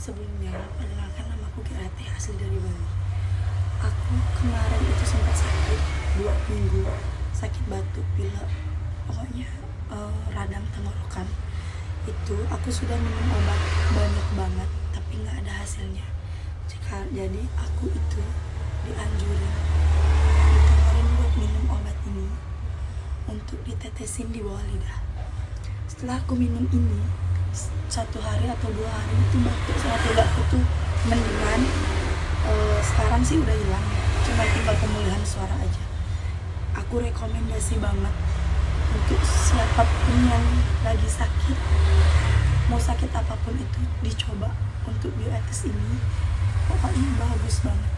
Sebelumnya, perkenalkan nama aku Kirati, asli dari Bali. Aku kemarin itu sempat sakit 2 minggu, sakit batuk, pilek, pokoknya radang tenggorokan. Itu aku sudah minum obat banyak banget, tapi nggak ada hasilnya. Jadi aku itu dianjurin, ditawarin buat minum obat ini untuk ditetesin di bawah lidah. Setelah aku minum ini 1 hari atau 2 hari itu batuk sama pilekku tuh mendingan. Sekarang sih udah hilang, cuma tinggal pemulihan suara aja. Aku rekomendasi banget untuk siapapun yang lagi sakit, mau sakit apapun itu, dicoba untuk bioetis ini. Pokoknya bagus banget.